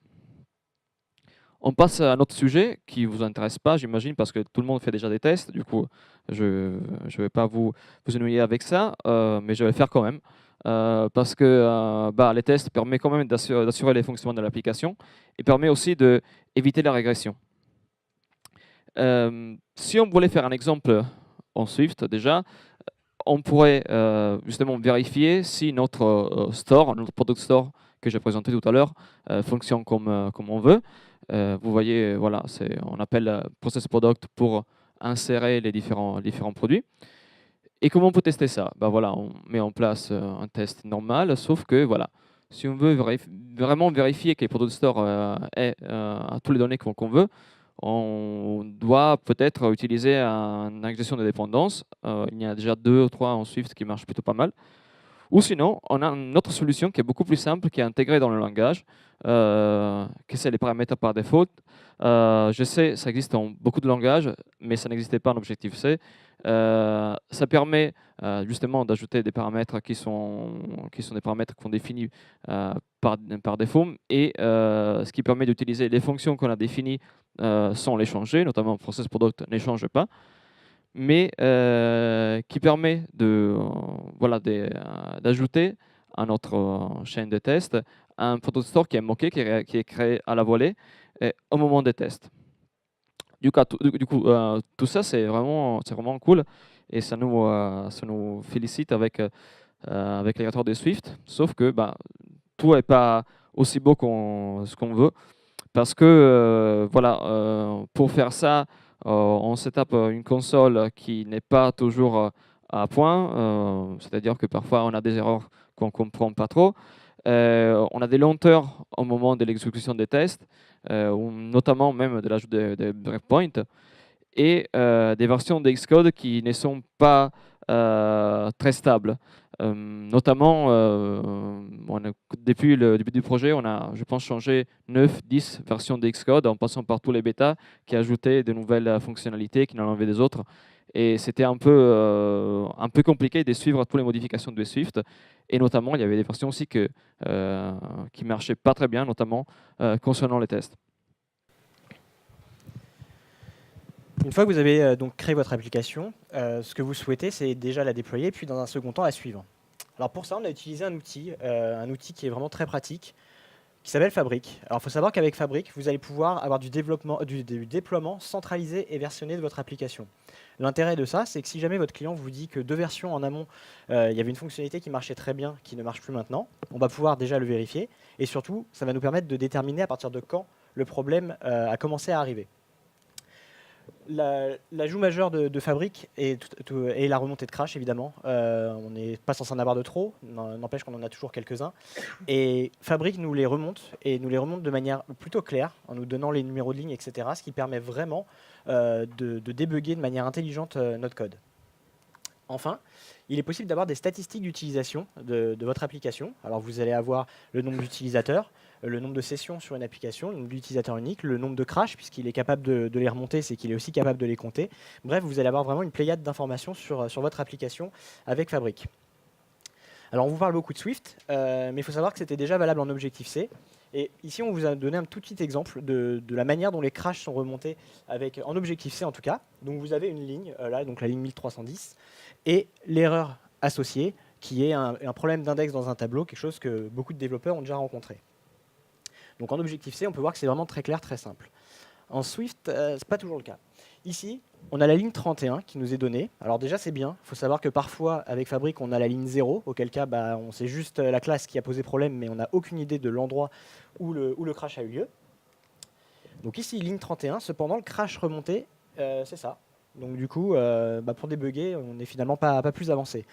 On passe à un autre sujet qui ne vous intéresse pas, j'imagine, parce que tout le monde fait déjà des tests. Du coup, je ne vais pas vous ennuyer avec ça, mais je vais le faire quand même. Parce que les tests permettent quand même d'assurer les fonctionnements de l'application et permet aussi d'éviter la régression. Si on voulait faire un exemple en Swift, déjà, on pourrait justement vérifier si notre store, notre product store que j'ai présenté tout à l'heure, fonctionne comme on veut. Vous voyez, voilà, on appelle process product pour insérer les différents produits. Et comment on peut tester ça? Voilà, on met en place un test normal, sauf que voilà, si on veut vraiment vérifier que le product store a toutes les données qu'on veut, on doit peut-être utiliser une injection de dépendance. Il y a déjà 2 ou 3 en Swift qui marchent plutôt pas mal. Ou sinon, on a une autre solution qui est beaucoup plus simple, qui est intégrée dans le langage, que c'est les paramètres par défaut. Je sais, ça existe dans beaucoup de langages, mais ça n'existait pas en Objective-C. Ça permet justement d'ajouter des paramètres qui sont des paramètres qu'on définit par défaut, et ce qui permet d'utiliser les fonctions qu'on a définies sans les changer, notamment process product ne change pas, mais qui permet d'ajouter à notre chaîne de test un product store qui est moqué, qui est créé à la volée au moment des tests. Du coup, tout ça, c'est vraiment cool, et ça nous félicite avec les créateurs de Swift, sauf que tout n'est pas aussi beau ce qu'on veut, parce que pour faire ça, on se tape une console qui n'est pas toujours à point, c'est-à-dire que parfois on a des erreurs qu'on ne comprend pas trop. On a des lenteurs au moment de l'exécution des tests, ou notamment même de l'ajout de breakpoints, et des versions de Xcode qui ne sont pas très stables. Notamment, depuis le début du projet, on a, je pense, changé 9-10 versions de Xcode en passant par tous les bêtas qui ajoutaient de nouvelles fonctionnalités, qui en enlevaient des autres. Et c'était un peu compliqué de suivre toutes les modifications de Swift. Et notamment, il y avait des versions aussi qui ne marchaient pas très bien, notamment concernant les tests. Une fois que vous avez donc créé votre application, ce que vous souhaitez, c'est déjà la déployer, puis dans un second temps, la suivre. Alors pour ça, on a utilisé un outil qui est vraiment très pratique, qui s'appelle Fabric. Alors il faut savoir qu'avec Fabric, vous allez pouvoir avoir du déploiement centralisé et versionné de votre application. L'intérêt de ça, c'est que si jamais votre client vous dit que 2 versions en amont, il y avait une fonctionnalité qui marchait très bien, qui ne marche plus maintenant, on va pouvoir déjà le vérifier. Et surtout, ça va nous permettre de déterminer à partir de quand le problème a commencé à arriver. L'ajout majeur de Fabric est la remontée de crash, évidemment. On n'est pas censé en avoir de trop, n'empêche qu'on en a toujours quelques-uns. Et Fabric nous les remonte, et nous les remonte de manière plutôt claire, en nous donnant les numéros de ligne, etc., ce qui permet vraiment de débugger de manière intelligente notre code. Enfin, il est possible d'avoir des statistiques d'utilisation de votre application. Alors vous allez avoir le nombre d'utilisateurs, le nombre de sessions sur une application, le nombre d'utilisateurs uniques, le nombre de crashs, puisqu'il est capable de les remonter, c'est qu'il est aussi capable de les compter. Bref, vous allez avoir vraiment une pléiade d'informations sur votre application avec Fabric. Alors on vous parle beaucoup de Swift, mais il faut savoir que c'était déjà valable en Objective-C. Et ici, on vous a donné un tout petit exemple de la manière dont les crashs sont remontés en Objective-C en tout cas. Donc vous avez une ligne, là, donc la ligne 1310, et l'erreur associée, qui est un problème d'index dans un tableau, quelque chose que beaucoup de développeurs ont déjà rencontré. Donc en Objective-C, on peut voir que c'est vraiment très clair, très simple. En Swift, ce n'est pas toujours le cas. Ici, on a la ligne 31 qui nous est donnée. Alors déjà, c'est bien. Il faut savoir que parfois, avec Fabric, on a la ligne 0, auquel cas, on sait juste la classe qui a posé problème, mais on n'a aucune idée de l'endroit où le crash a eu lieu. Donc ici, ligne 31. Cependant, le crash remonté, c'est ça. Donc du coup, pour débugger, on n'est finalement pas plus avancé.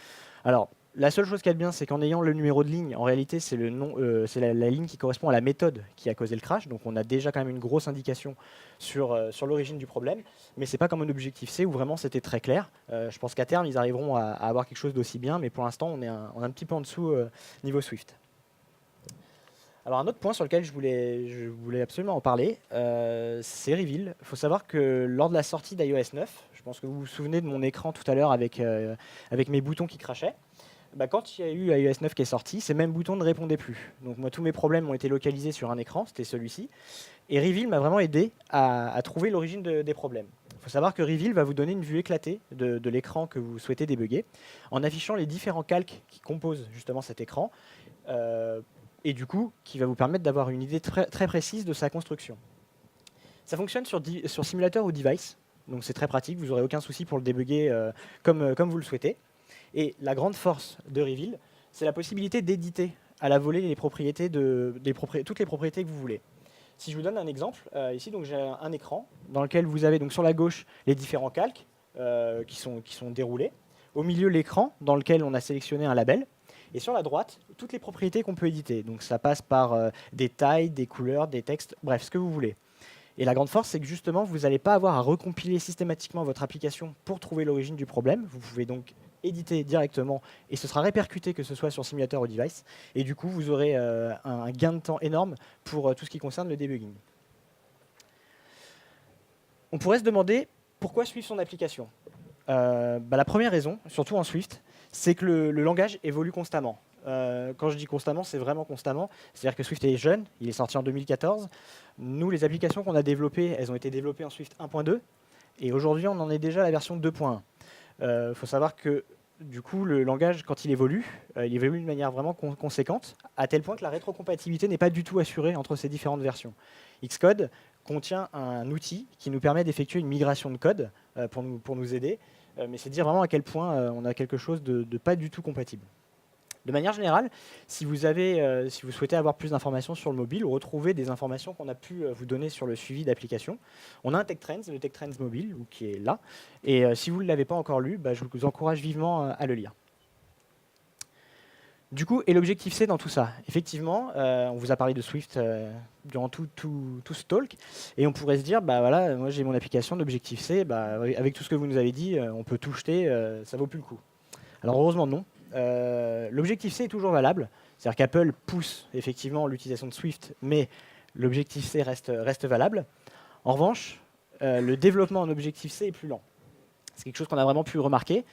Alors, la seule chose qu'il y a de bien, c'est qu'en ayant le numéro de ligne, en réalité, c'est la ligne qui correspond à la méthode qui a causé le crash. Donc on a déjà quand même une grosse indication sur l'origine du problème. Mais ce n'est pas comme un objectif C où vraiment c'était très clair. Je pense qu'à terme, ils arriveront à avoir quelque chose d'aussi bien. Mais pour l'instant, on est un petit peu en dessous niveau Swift. Alors un autre point sur lequel je voulais absolument en parler, c'est Reveal. Il faut savoir que lors de la sortie d'iOS 9, je pense que vous vous souvenez de mon écran tout à l'heure avec mes boutons qui crachaient. Quand il y a eu iOS 9 qui est sorti, ces mêmes boutons ne répondaient plus. Donc moi, tous mes problèmes ont été localisés sur un écran, c'était celui-ci. Et Reveal m'a vraiment aidé à trouver l'origine des problèmes. Il faut savoir que Reveal va vous donner une vue éclatée de l'écran que vous souhaitez débugger, en affichant les différents calques qui composent justement cet écran, et du coup, qui va vous permettre d'avoir une idée très, très précise de sa construction. Ça fonctionne sur simulateur ou device, donc c'est très pratique, vous n'aurez aucun souci pour le débugger comme vous le souhaitez. Et la grande force de Reveal, c'est la possibilité d'éditer à la volée les propriétés toutes les propriétés que vous voulez. Si je vous donne un exemple, ici j'ai un écran dans lequel vous avez donc sur la gauche les différents calques qui sont déroulés. Au milieu, l'écran dans lequel on a sélectionné un label. Et sur la droite, toutes les propriétés qu'on peut éditer. Donc ça passe par des tailles, des couleurs, des textes, bref, ce que vous voulez. Et la grande force, c'est que justement, vous n'allez pas avoir à recompiler systématiquement votre application pour trouver l'origine du problème. Vous pouvez donc éditer directement et ce sera répercuté que ce soit sur simulateur ou device. Et du coup, vous aurez un gain de temps énorme pour tout ce qui concerne le debugging. On pourrait se demander pourquoi suivre son application. La première raison, surtout en Swift, c'est que le langage évolue constamment. Quand je dis constamment, c'est vraiment constamment. C'est-à-dire que Swift est jeune, il est sorti en 2014. Nous, les applications qu'on a développées, elles ont été développées en Swift 1.2. Et aujourd'hui, on en est déjà à la version 2.1. Il faut savoir que du coup, le langage, quand il évolue de manière vraiment conséquente, à tel point que la rétrocompatibilité n'est pas du tout assurée entre ces différentes versions. Xcode contient un outil qui nous permet d'effectuer une migration de code pour nous aider, mais c'est dire vraiment à quel point on a quelque chose de pas du tout compatible. De manière générale, si vous souhaitez avoir plus d'informations sur le mobile ou retrouver des informations qu'on a pu vous donner sur le suivi d'application, on a un TechTrends, le TechTrends mobile, qui est là. Et si vous ne l'avez pas encore lu, je vous encourage vivement à le lire. Du coup, et l'objectif C dans tout ça? Effectivement, on vous a parlé de Swift durant tout ce talk, et on pourrait se dire, voilà, moi j'ai mon application d'objectif C, avec tout ce que vous nous avez dit, on peut tout jeter, ça vaut plus le coup. Alors heureusement non. L'objectif C est toujours valable, c'est-à-dire qu'Apple pousse effectivement l'utilisation de Swift, mais l'objectif C reste valable. En revanche, le développement en objectif C est plus lent. C'est quelque chose qu'on a vraiment pu remarquer,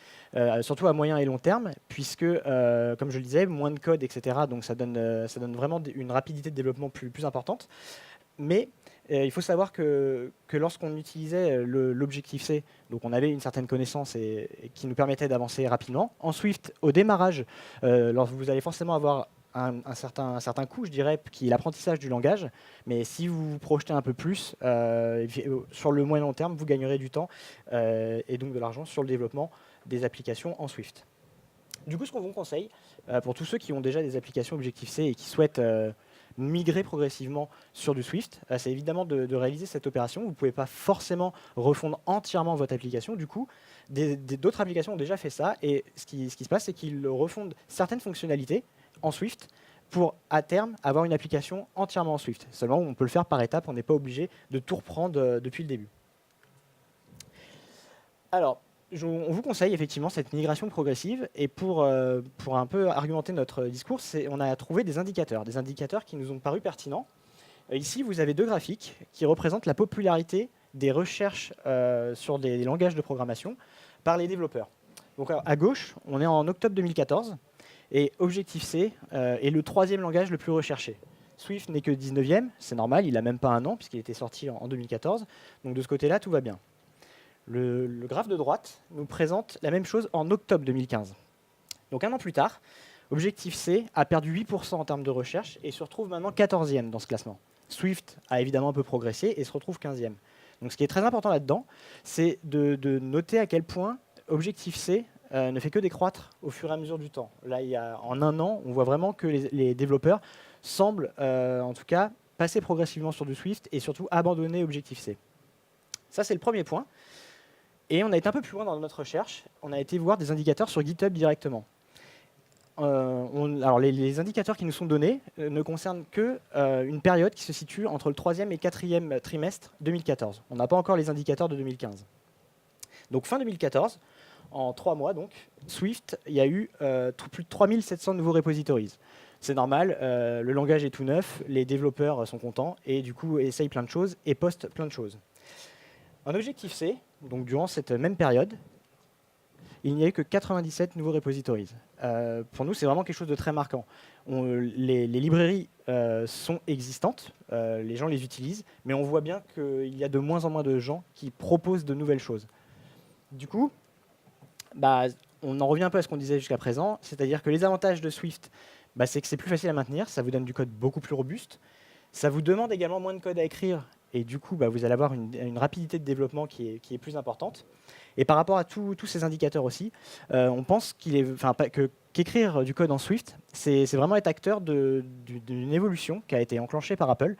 surtout à moyen et long terme, puisque, comme je le disais, moins de code, etc. Donc ça donne vraiment une rapidité de développement plus importante. Mais il faut savoir que lorsqu'on utilisait l'objectif-C, donc on avait une certaine connaissance et qui nous permettait d'avancer rapidement. En Swift, au démarrage, vous allez forcément avoir un certain coût, je dirais, qui est l'apprentissage du langage. Mais si vous vous projetez un peu plus, sur le moyen long terme, vous gagnerez du temps et donc de l'argent sur le développement des applications en Swift. Du coup, ce qu'on vous conseille, pour tous ceux qui ont déjà des applications Objective-C et qui souhaitent migrer progressivement sur du Swift, c'est évidemment de réaliser cette opération. Vous ne pouvez pas forcément refondre entièrement votre application. Du coup, d'autres applications ont déjà fait ça. Et ce qui se passe, c'est qu'ils refondent certaines fonctionnalités en Swift pour, à terme, avoir une application entièrement en Swift. Seulement, on peut le faire par étapes. On n'est pas obligé de tout reprendre depuis le début. Alors, on vous conseille effectivement cette migration progressive, et pour un peu argumenter notre discours, on a trouvé des indicateurs qui nous ont paru pertinents. Ici, vous avez deux graphiques qui représentent la popularité des recherches sur des langages de programmation par les développeurs. Donc à gauche, on est en octobre 2014, et Objective-C est le troisième langage le plus recherché. Swift n'est que 19e, c'est normal, il n'a même pas un an puisqu'il était sorti en 2014, donc de ce côté-là, tout va bien. Le graphe de droite nous présente la même chose en octobre 2015. Donc un an plus tard, Objective-C a perdu 8% en termes de recherche et se retrouve maintenant 14e dans ce classement. Swift a évidemment un peu progressé et se retrouve 15e. Donc ce qui est très important là-dedans, c'est de noter à quel point Objective-C ne fait que décroître au fur et à mesure du temps. Là, en un an, on voit vraiment que les développeurs semblent, en tout cas, passer progressivement sur du Swift et surtout abandonner Objective-C. Ça, c'est le premier point. Et on a été un peu plus loin dans notre recherche. On a été voir des indicateurs sur GitHub directement. Alors les indicateurs qui nous sont donnés ne concernent que une période qui se situe entre le 3e et 4e trimestre 2014. On n'a pas encore les indicateurs de 2015. Donc fin 2014, en 3 mois, donc, Swift, il y a eu plus de 3700 nouveaux repositories. C'est normal, le langage est tout neuf, les développeurs sont contents et du coup essayent plein de choses et postent plein de choses. En Objective-C, donc durant cette même période, il n'y a eu que 97 nouveaux repositories. Pour nous, c'est vraiment quelque chose de très marquant. Les librairies sont existantes, les gens les utilisent, mais on voit bien qu'il y a de moins en moins de gens qui proposent de nouvelles choses. Du coup, on en revient un peu à ce qu'on disait jusqu'à présent, c'est-à-dire que les avantages de Swift, c'est que c'est plus facile à maintenir, ça vous donne du code beaucoup plus robuste, ça vous demande également moins de code à écrire, et du coup, vous allez avoir une rapidité de développement qui est plus importante. Et par rapport à tous ces indicateurs aussi, on pense qu'écrire du code en Swift, c'est vraiment être acteur d'une évolution qui a été enclenchée par Apple,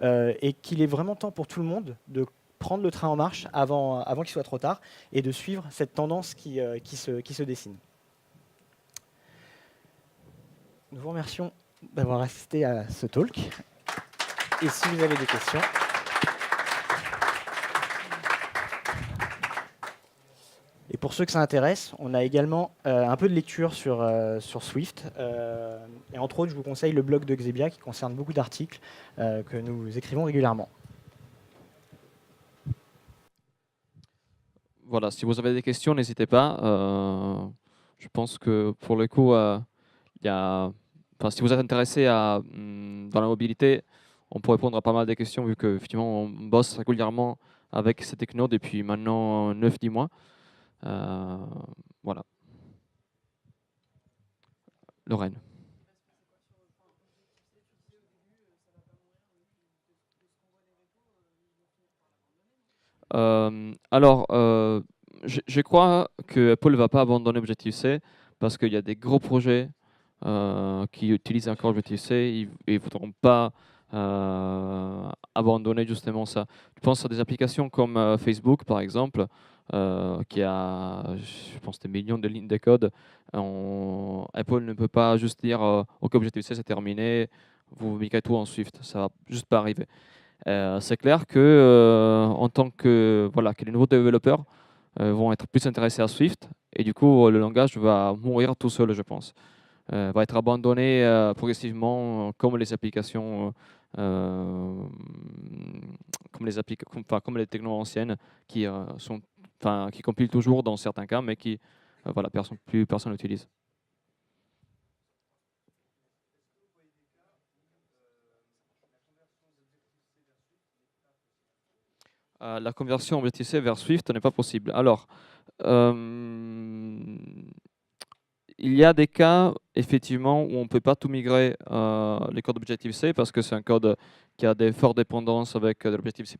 et qu'il est vraiment temps pour tout le monde de prendre le train en marche avant qu'il soit trop tard, et de suivre cette tendance qui se dessine. Nous vous remercions d'avoir assisté à ce talk. Et si vous avez des questions... Et pour ceux que ça intéresse, on a également un peu de lecture sur Swift. Et entre autres, je vous conseille le blog de Xebia qui concerne beaucoup d'articles que nous écrivons régulièrement. Voilà, si vous avez des questions, n'hésitez pas. Je pense que pour le coup, si vous êtes intéressé dans la mobilité, on peut répondre à pas mal de questions vu qu'effectivement on bosse régulièrement avec ces technos depuis maintenant 9-10 mois. Voilà. Lorraine. Alors, je crois que Apple ne va pas abandonner Objective-C parce qu'il y a des gros projets qui utilisent encore Objective-C et ne voudront pas abandonner justement ça. Je pense à des applications comme Facebook, par exemple, qui a, je pense, des millions de lignes de code. Apple ne peut pas juste dire OK, Objective-C, c'est terminé, vous migrez tout en Swift. Ça ne va juste pas arriver. C'est clair que en tant que les nouveaux développeurs vont être plus intéressés à Swift et du coup le langage va mourir tout seul, je pense. Va être abandonné progressivement comme les applications comme les technos anciennes qui qui compilent toujours dans certains cas mais qui plus personne n'utilise. La conversion Objective-C vers Swift n'est pas possible. Alors, il y a des cas, effectivement, où on ne peut pas tout migrer les codes Objective-C parce que c'est un code qui a des fortes dépendances avec l'Objective-C++,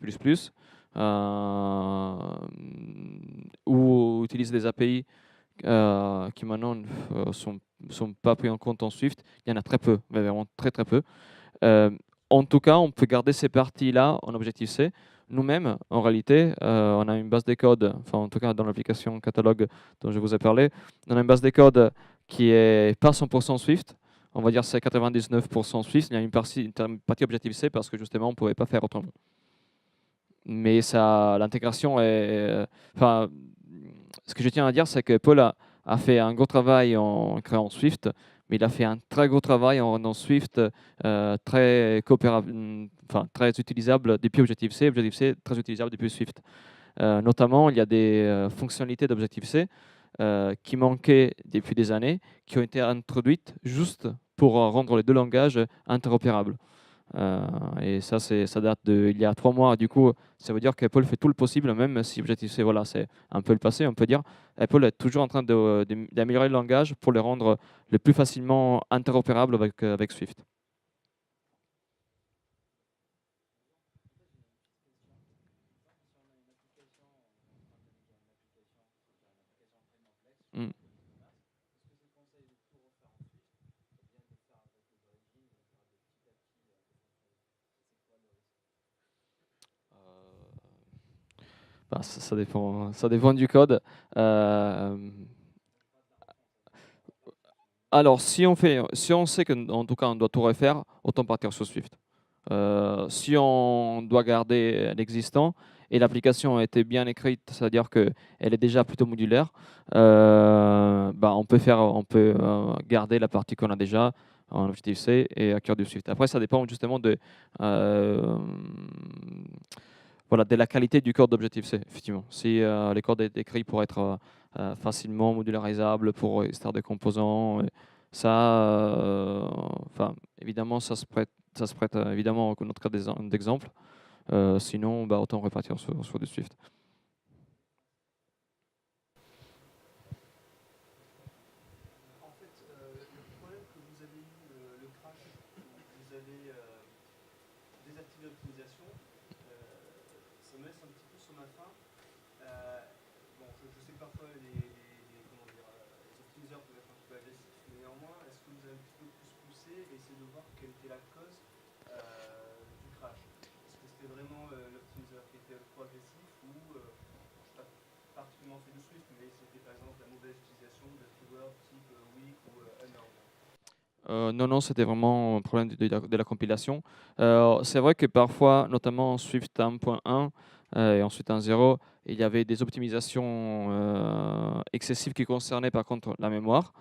ou utilise des API qui maintenant ne sont pas pris en compte en Swift. Il y en a très peu, mais vraiment très très peu. En tout cas, on peut garder ces parties-là en Objective-C. Nous-mêmes, en réalité, on a une base de code, enfin en tout cas dans l'application catalogue dont je vous ai parlé, on a une base de code qui est pas 100% Swift, on va dire c'est 99% Swift, il y a une partie Objective-C parce que justement on ne pouvait pas faire autrement. Mais l'intégration est... ce que je tiens à dire, c'est que Paul a fait un gros travail en créant Swift, mais il a fait un très gros travail en rendant Swift très coopérable, très utilisable depuis Objective-C, Objective-C très utilisable depuis Swift. Notamment, il y a des fonctionnalités d'Objective-C qui manquaient depuis des années, qui ont été introduites juste pour rendre les deux langages interopérables. Et ça date d'il y a 3 mois. Du coup, ça veut dire qu'Apple fait tout le possible, même si Objective-C, c'est un peu le passé, on peut dire. Apple est toujours en train d'améliorer le langage pour le rendre le plus facilement interopérable avec Swift. Bah, ça dépend du code. Alors, si on sait qu'en tout cas on doit tout refaire, autant partir sur Swift. Si on doit garder l'existant et l'application a été bien écrite, c'est-à-dire qu'elle est déjà plutôt modulaire, bah, on peut garder la partie qu'on a déjà en Objective-C et à cœur du Swift. Après, ça dépend justement euh, voilà, de la qualité du code d'Objective-C, effectivement. Si les codes est écrit pour être facilement modularisables, pour extraire des composants, ça, enfin, évidemment, ça se prête évidemment à notre cas d'exemple. Sinon, bah, autant repartir sur du Swift. En fait, le problème que vous avez eu, le crash, vous avez désactivé l'optimisation, ça me laisse un petit peu sur ma faim. Bon, je sais que parfois comment dire, les optimiseurs peuvent être un peu agressifs, mais néanmoins, est-ce que vous avez un petit peu plus poussé et essayé de voir quelle était la cause du crash? Est-ce que c'était vraiment l'optimiseur qui était trop agressif ou, je n'ai pas particulièrement fait de Swift, mais c'était par exemple la mauvaise utilisation de keywords type weak ou unknown? Non, non, c'était vraiment un problème de la compilation. C'est vrai que parfois, notamment en Swift 1.1 et ensuite 1.0, il y avait des optimisations excessives qui concernaient par contre la mémoire.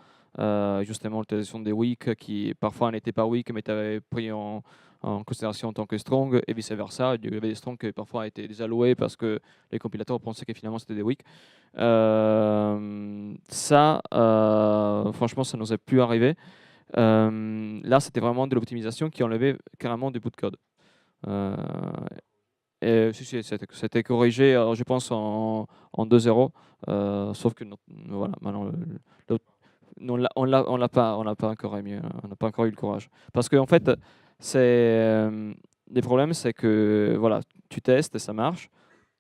Justement, l'utilisation des weak qui parfois n'étaient pas weak mais étaient pris en considération en tant que strong et vice-versa. Il y avait des strongs qui parfois étaient désalloués parce que les compilateurs pensaient que finalement c'était des weak. Franchement, ça nous est plus arrivé. Là, c'était vraiment de l'optimisation qui enlevait carrément du bout de code. Euh, et si, si, c'était corrigé, je pense, en 2.0. Sauf que voilà, maintenant, on l'a pas encore émis, on n'a pas encore eu le courage. Parce qu'en fait, les problèmes, c'est que voilà, tu testes et ça marche,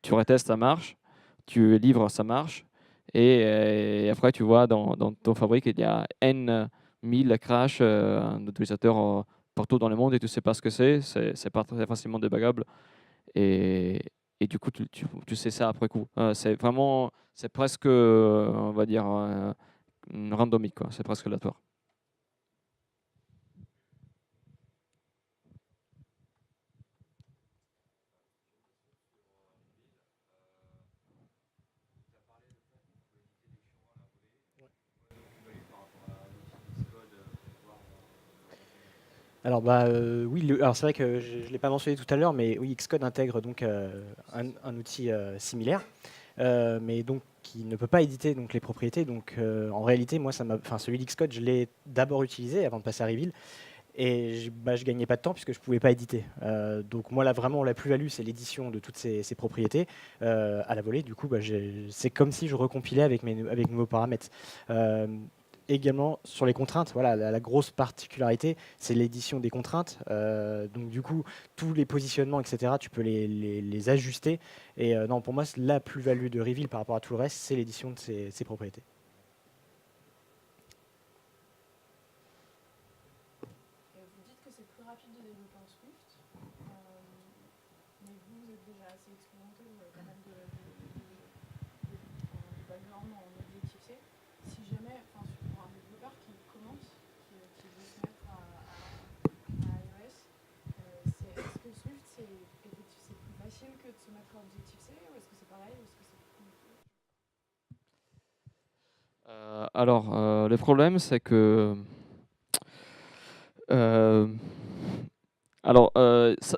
tu retestes, ça marche, tu livres, ça marche, et après, tu vois, dans ton fabrique, il y a N 1000 crashs d'utilisateurs partout dans le monde et tu ne sais pas ce que c'est pas très facilement débuggable. Et, et du coup, tu sais ça après coup. C'est vraiment, c'est presque, on va dire, randomique, quoi. C'est presque aléatoire. Alors bah oui, alors c'est vrai que je ne l'ai pas mentionné tout à l'heure, mais oui, Xcode intègre donc un outil similaire, mais donc qui ne peut pas éditer donc les propriétés. Donc en réalité, moi, celui d'Xcode, je l'ai d'abord utilisé avant de passer à Reveal, et je gagnais pas de temps puisque je pouvais pas éditer. Donc moi là vraiment la plus-value, c'est l'édition de toutes ces propriétés à la volée. Du coup, c'est comme si je recompilais avec mes nouveaux paramètres. Également sur les contraintes, voilà, la grosse particularité, c'est l'édition des contraintes. Donc du coup, tous les positionnements, etc., tu peux les ajuster. Et non, pour moi, la plus-value de Reveal par rapport à tout le reste, c'est l'édition de ces propriétés. Vous dites que c'est plus rapide de développer en Swift, mais vous êtes déjà assez expérimenté, vous avez pas mal de background en Objective-C. Si jamais, pour un développeur qui commence, qui veut se mettre à iOS, est-ce que Swift c'est plus facile que de se mettre à Objective-C, ou est-ce que c'est pareil, ou est-ce que c'est plus compliqué? Alors, le problème, c'est que euh,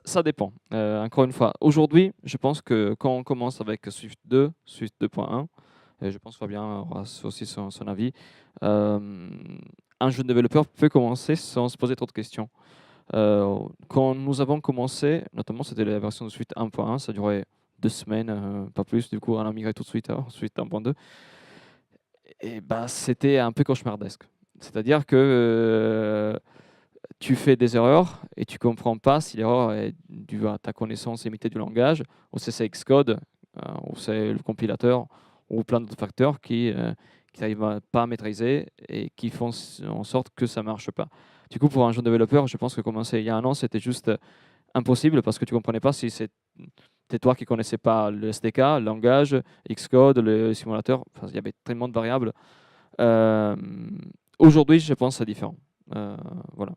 ça dépend. Encore une fois, aujourd'hui, je pense que quand on commence avec Swift 2, Swift 2.1, et je pense que Fabien aura aussi son avis, un jeune développeur peut commencer sans se poser trop de questions. Quand nous avons commencé, notamment c'était la version de Swift 1.1, ça durait 2 semaines, pas plus, du coup on a migré tout de suite à Swift 1.2, et bah, c'était un peu cauchemardesque. C'est-à-dire que tu fais des erreurs et tu comprends pas si l'erreur est due à ta connaissance limitée du langage, ou si c'est Xcode, ou c'est le compilateur, ou plein d'autres facteurs qui n'arrivent pas à maîtriser et qui font en sorte que ça marche pas. Du coup, pour un jeune développeur, je pense que commencer il y a un an, c'était juste impossible parce que tu comprenais pas si peut-être toi qui ne connaissais pas le SDK, le langage, Xcode, le simulateur, enfin, il y avait tellement de variables. Euh, Aujourd'hui, je pense que c'est différent. Voilà.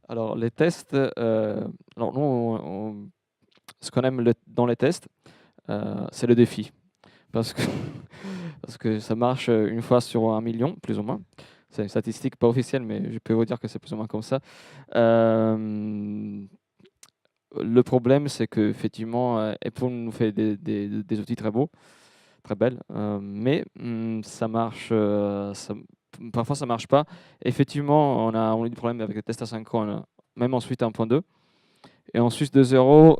Alors, les tests, alors nous, ce qu'on aime dans les tests, c'est le défi. Parce que, parce que ça marche une fois sur 1 million, plus ou moins. C'est une statistique pas officielle, mais je peux vous dire que c'est plus ou moins comme ça. Le problème, c'est qu'effectivement, Apple nous fait des outils très beaux, très belles, mais ça marche, parfois ça marche pas. Effectivement, on a eu des problèmes avec les tests asynchrones, même en Suite 1.2. Et en Suite 2.0,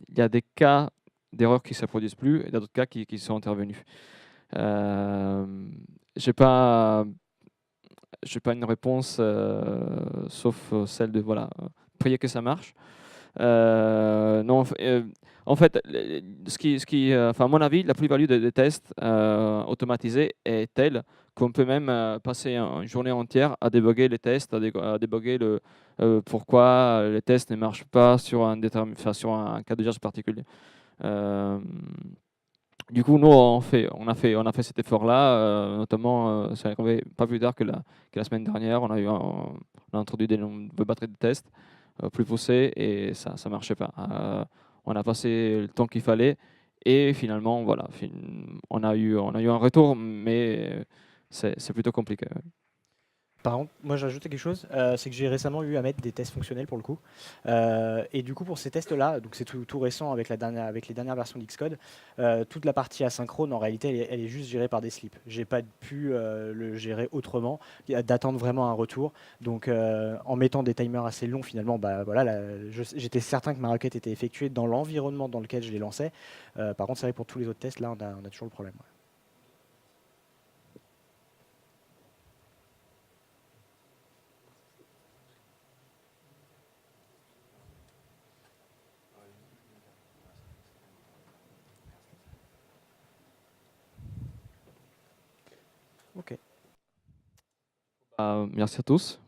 il y a des cas d'erreurs qui ne se produisent plus et d'autres cas qui sont intervenus. J'ai pas une réponse, sauf celle de voilà, prier que ça marche. Non, en fait, enfin, à mon avis, la plus-value des tests automatisés est telle qu'on peut même passer une journée entière à débugger les tests, à débugger pourquoi les tests ne marchent pas sur sur un cas de geste particulier. Du coup, nous, on a fait cet effort-là, notamment, ça arrivé pas plus tard que la semaine dernière. On a introduit des nouvelles batteries de tests plus poussées et ça ne marchait pas. On a passé le temps qu'il fallait et finalement, voilà, on a eu un retour, mais c'est plutôt compliqué. Ouais. Par contre, moi j'ai ajouté quelque chose, c'est que j'ai récemment eu à mettre des tests fonctionnels pour le coup. Et du coup pour ces tests-là, donc c'est tout récent avec les dernières versions d'Xcode, toute la partie asynchrone en réalité elle est juste gérée par des slips. J'ai pas pu le gérer autrement, d'attendre vraiment un retour. Donc en mettant des timers assez longs finalement, bah, voilà, j'étais certain que ma requête était effectuée dans l'environnement dans lequel je les lançais. Par contre c'est vrai que pour tous les autres tests là on a toujours le problème. Ouais. Ok. Merci à tous.